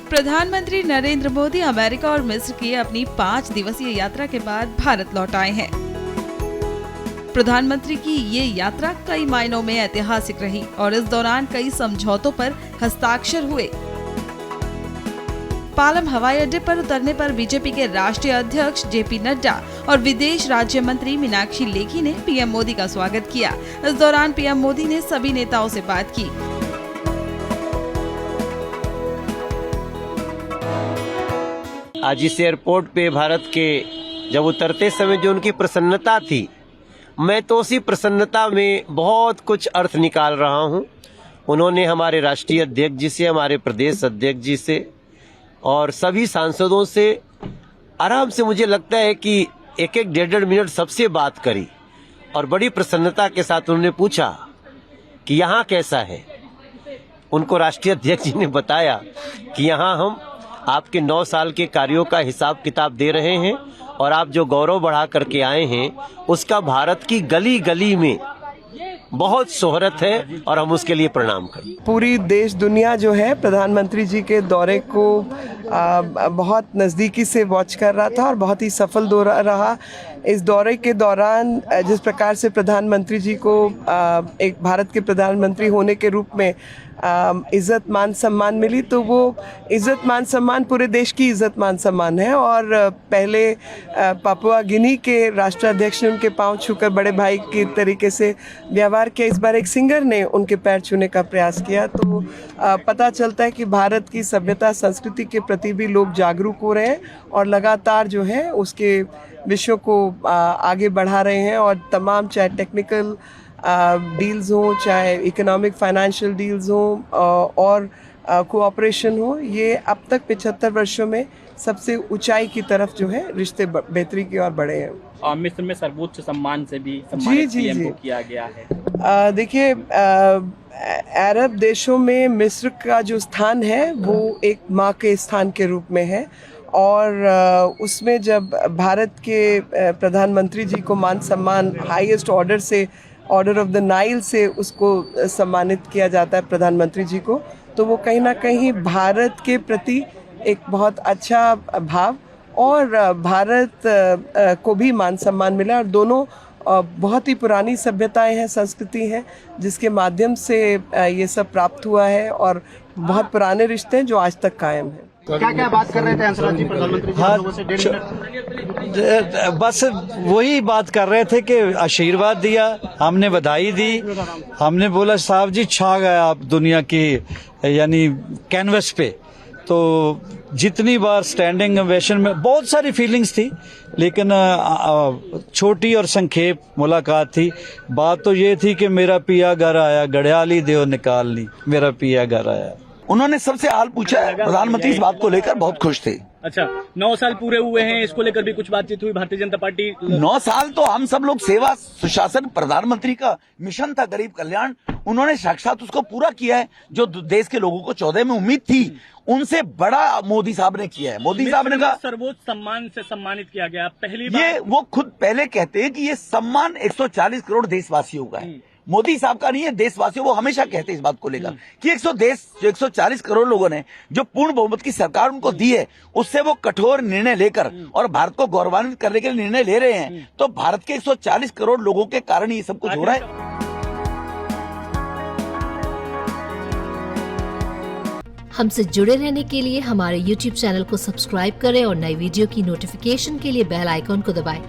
प्रधानमंत्री नरेंद्र मोदी अमेरिका और मिस्र की अपनी 5 दिवसीय यात्रा के बाद भारत लौट आए हैं। प्रधानमंत्री की ये यात्रा कई मायनों में ऐतिहासिक रही और इस दौरान कई समझौतों पर हस्ताक्षर हुए। पालम हवाई अड्डे पर उतरने पर बीजेपी के राष्ट्रीय अध्यक्ष जेपी नड्डा और विदेश राज्य मंत्री मीनाक्षी लेखी ने पीएम मोदी का स्वागत किया। इस दौरान पीएम मोदी ने सभी नेताओं से बात की। आज इस एयरपोर्ट पे भारत के जब उतरते समय जो उनकी प्रसन्नता थी, मैं तो उसी प्रसन्नता में बहुत कुछ अर्थ निकाल रहा हूं। उन्होंने हमारे राष्ट्रीय अध्यक्ष जी से, हमारे प्रदेश अध्यक्ष जी से और सभी सांसदों से आराम से, मुझे लगता है कि एक एक डेढ़ मिनट सबसे बात करी और बड़ी प्रसन्नता के साथ उन्होंने पूछा कि यहाँ कैसा है। उनको राष्ट्रीय अध्यक्ष जी ने बताया कि यहाँ हम आपके 9 साल के कार्यों का हिसाब किताब दे रहे हैं और आप जो गौरव बढ़ा करके आए हैं उसका भारत की गली गली में बहुत शोहरत है और हम उसके लिए प्रणाम करें। पूरी देश दुनिया जो है प्रधानमंत्री जी के दौरे को बहुत नज़दीकी से वॉच कर रहा था और बहुत ही सफल दौरा रहा। इस दौरे के दौरान जिस प्रकार से प्रधानमंत्री जी को एक भारत के प्रधानमंत्री होने के रूप में इज़्ज़त मान सम्मान मिली, तो वो इज़्ज़त मान सम्मान पूरे देश की इज़्ज़त मान सम्मान है। और पहले पापुआ गिनी के राष्ट्राध्यक्ष ने उनके पांव छूकर बड़े भाई के तरीके से व्यवहार किया। इस बार एक सिंगर ने उनके पैर छूने का प्रयास किया। तो पता चलता है कि भारत की सभ्यता संस्कृति के प्रति भी लोग जागरूक हो रहे हैं और लगातार जो है उसके विषयों को आगे बढ़ा रहे हैं। और तमाम, चाहे टेक्निकल डील्स हो, चाहे इकोनॉमिक फाइनेंशियल डील्स हो और कोऑपरेशन हो, ये अब तक 75 वर्षों में सबसे ऊंचाई की तरफ जो है रिश्ते बेहतरी की ओर बढ़े हैं। मिस्र में सर्वोच्च सम्मान से भी सम्मानित पीएम को किया गया है। देखिए, अरब देशों में मिस्र का जो स्थान है वो एक माँ के स्थान के रूप में है और उसमें जब भारत के प्रधानमंत्री जी को मान सम्मान हाईएस्ट ऑर्डर से, ऑर्डर ऑफ द नाइल से उसको सम्मानित किया जाता है प्रधानमंत्री जी को, तो वो कहीं ना कहीं भारत के प्रति एक बहुत अच्छा भाव और भारत को भी मान सम्मान मिला। और दोनों बहुत ही पुरानी सभ्यताएं हैं, संस्कृति हैं, जिसके माध्यम से ये सब प्राप्त हुआ है और बहुत पुराने रिश्ते हैं जो आज तक कायम हैं। क्या क्या बात कर रहे थे हंसराज जी प्रधानमंत्री जी लोगों से 1.5 मिनट? बस वही बात कर रहे थे कि आशीर्वाद दिया, हमने बधाई दी, हमने बोला साहब जी छा गए आप दुनिया की यानी कैनवस पे। तो जितनी बार स्टैंडिंग ओवेशन में बहुत सारी फीलिंग्स थी, लेकिन छोटी और संक्षेप मुलाकात थी। बात तो ये थी कि मेरा पिया घर आया, गड़ियाली देव निकाल ली, मेरा पिया घर आया। उन्होंने सबसे हाल पूछा। प्रधानमंत्री इस बात को लेकर बहुत खुश थे। अच्छा, 9 साल पूरे हुए हैं, इसको लेकर भी कुछ बातचीत हुई? भारतीय जनता पार्टी 9 साल तो हम सब लोग सेवा सुशासन, प्रधानमंत्री का मिशन था गरीब कल्याण, उन्होंने साक्षात उसको पूरा किया है। जो देश के लोगों को 14 में उम्मीद थी, उनसे बड़ा मोदी साहब ने किया है। मोदी साहब ने कहा सर्वोच्च सम्मान से सम्मानित किया गया पहली बार। ये वो खुद पहले कहते हैं कि ये सम्मान 140 करोड़ देशवासियों का है, मोदी साहब का नहीं है, देशवासियों। वो हमेशा कहते हैं इस बात को लेकर कि 140 करोड़ लोगों ने जो पूर्ण बहुमत की सरकार उनको दी है, उससे वो कठोर निर्णय लेकर और भारत को गौरवान्वित करने के लिए निर्णय ले रहे हैं। तो भारत के 140 करोड़ लोगों के कारण ये सब कुछ हो रहा है। हमसे जुड़े रहने के लिए हमारे YouTube चैनल को सब्सक्राइब करें और नई वीडियो की नोटिफिकेशन के लिए बेल आइकॉन को दबाएं।